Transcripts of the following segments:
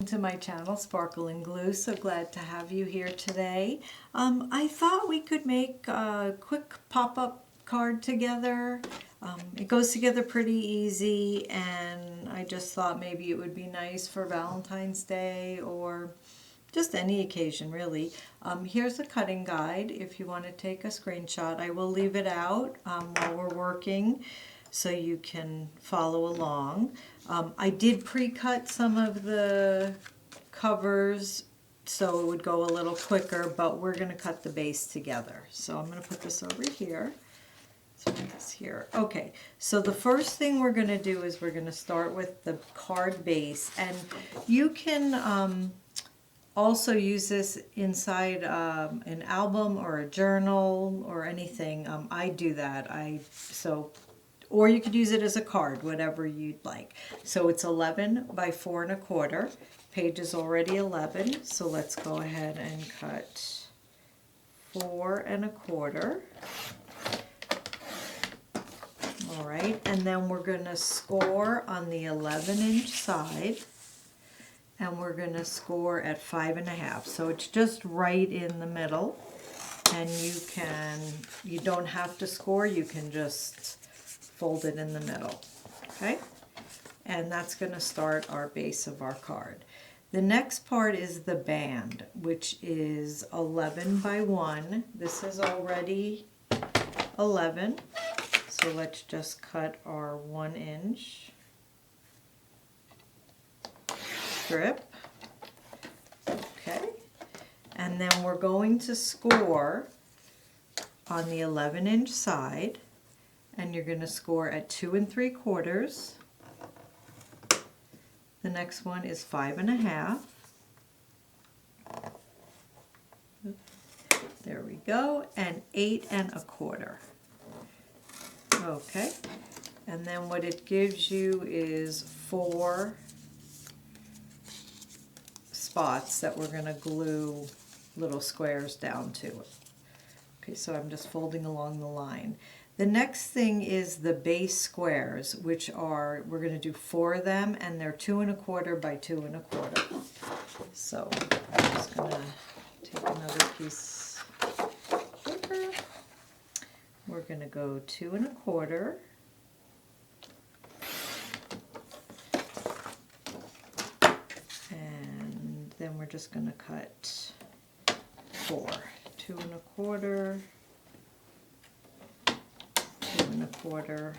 To my channel, Sparkle and Glue. So glad to have you here today. I thought we could make a quick pop-up card together. It goes together pretty easy, and I just thought maybe it would be nice for Valentine's Day or just any occasion really. Here's a cutting guide if you want to take a screenshot. I will leave it out while we're working so you can follow along. I did pre-cut some of the covers so it would go a little quicker, but we're going to cut the base together. So I'm going to put this over here. Let's put this here. Okay, so the first thing we're going to do is we're going to start with the card base, and you can also use this inside an album or a journal or anything. I do that. Or you could use it as a card, whatever you'd like. So it's 11 by 4 1/4. Page is already 11, so let's go ahead and cut 4 1/4. All right, and then we're going to score on the 11-inch side, and we're going to score at 5 1/2. So it's just right in the middle, and you don't have to score, you can just fold it in the middle, okay? And that's going to start our base of our card. The next part is the band, which is 11 by 1. This is already 11, so let's just cut our 1-inch strip, okay? And then we're going to score on the 11-inch side, and you're going to score at 2 3/4. The next one is 5 1/2. There we go, and 8 1/4. Okay, and then what it gives you is 4 spots that we're going to glue little squares down to. Okay, so I'm just folding along the line. The next thing is the base squares, which are, we're going to do 4 of them, and they're 2 1/4 by 2 1/4. So I'm just going to take another piece of paper. We're going to go 2 1/4. And then we're just going to cut 4. 2 1/4. 2 1/4,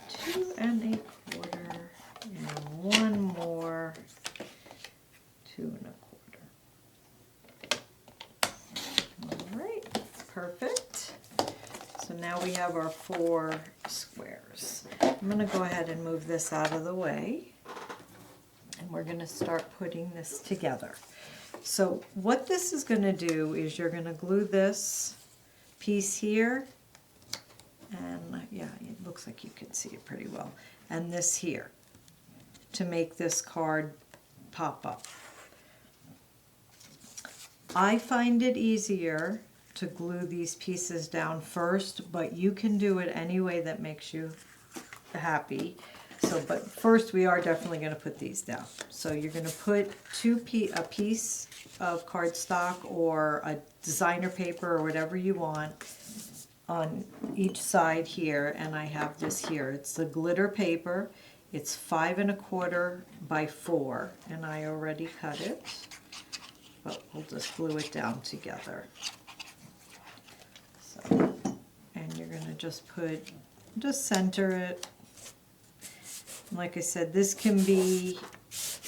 2 1/4, and one more 2 1/4. All right, perfect. So now we have our 4 squares. I'm going to go ahead and move this out of the way, and we're going to start putting this together. So what this is going to do is you're going to glue this piece here, and yeah, it looks like you can see it pretty well, and this here to make this card pop up. I find it easier to glue these pieces down first, but you can do it any way that makes you happy. So, but first we are definitely going to put these down. So you're going to put a piece of cardstock or a designer paper or whatever you want on each side here, and I have this here. It's the glitter paper. It's 5 1/4 by 4, and I already cut it, but we'll just glue it down together. So, and you're going to just center it. Like I said, this can be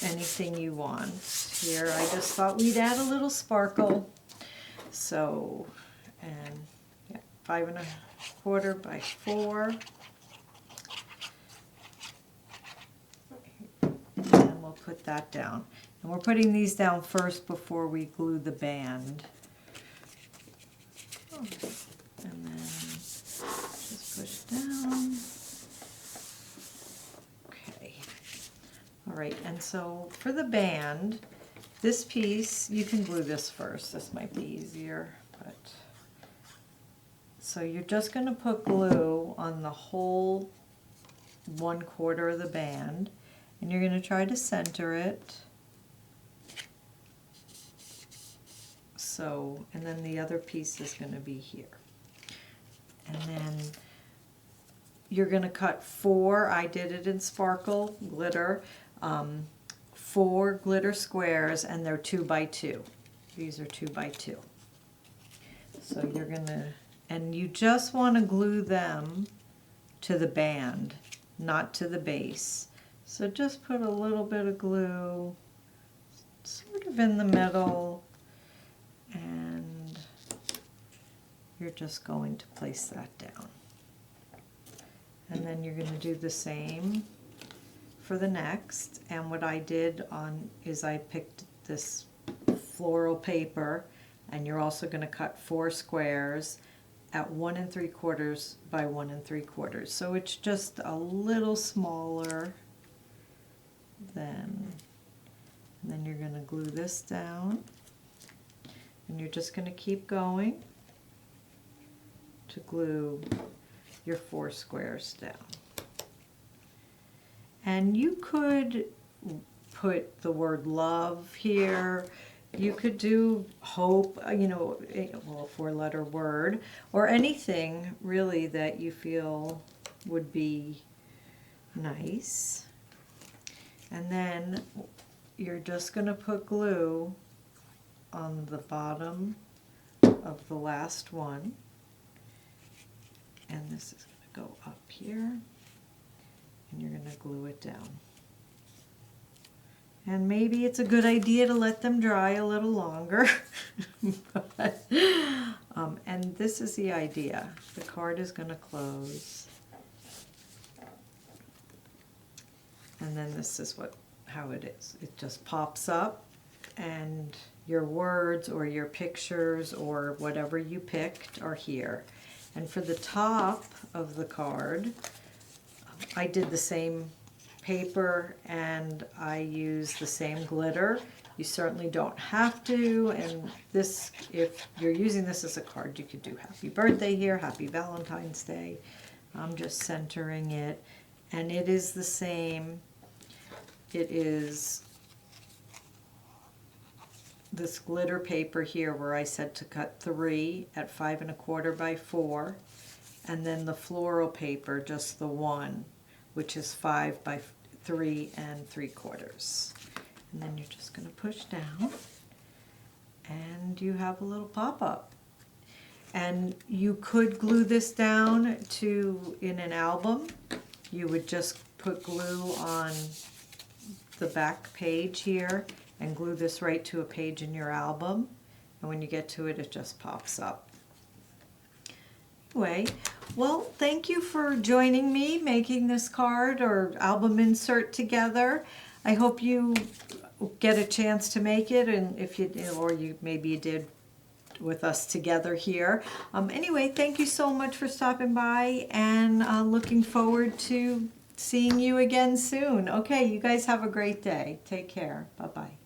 anything you want. Here, I just thought we'd add a little sparkle. So, and yeah, 5 1/4 by 4. And we'll put that down. And we're putting these down first before we glue the band. And then just push down. All right, and so for the band, this piece, you can glue this first. This might be easier, but so you're just going to put glue on the whole 1/4 of the band, And you're going to try to center it. So, and then the other piece is going to be here. And then you're going to cut 4, I did it in sparkle glitter, 4 glitter squares, and they're 2 by 2. These are 2 by 2. So you're going to, and you just want to glue them to the band, not to the base. So just put a little bit of glue sort of in the middle, and you're just going to place that down. And then you're going to do the same for the next. And what I did is I picked this floral paper, and you're also going to cut 4 squares at 1 3/4 by 1 3/4. So it's just a little smaller than, and then you're going to glue this down, and you're just going to keep going to glue your 4 squares down. And you could put the word love here. You could do hope, you know, well, a 4-letter word, or anything really that you feel would be nice. And then you're just going to put glue on the bottom of the last one. And this is going to go up here, and you're going to glue it down. And maybe it's a good idea to let them dry a little longer. But, and this is the idea. The card is going to close. And then this is how it is. It just pops up, and your words or your pictures or whatever you picked are here. And for the top of the card, I did the same paper and I used the same glitter. You certainly don't have to, and this, if you're using this as a card, you could do happy birthday here, happy Valentine's Day. I'm just centering it, and it is the same. It is this glitter paper here where I said to cut 3 at 5 1/4 by 4, and then the floral paper, just the one, which is 5 by 3 3/4. And then you're just going to push down, and you have a little pop-up. And you could glue this down in an album. You would just put glue on the back page here and glue this right to a page in your album. And when you get to it, it just pops up. Anyway, well, thank you for joining me making this card or album insert together. I hope you get a chance to make it, and if you, or maybe you did with us together here. Anyway, thank you so much for stopping by, and looking forward to seeing you again soon. Okay, you guys have a great day. Take care. Bye-bye.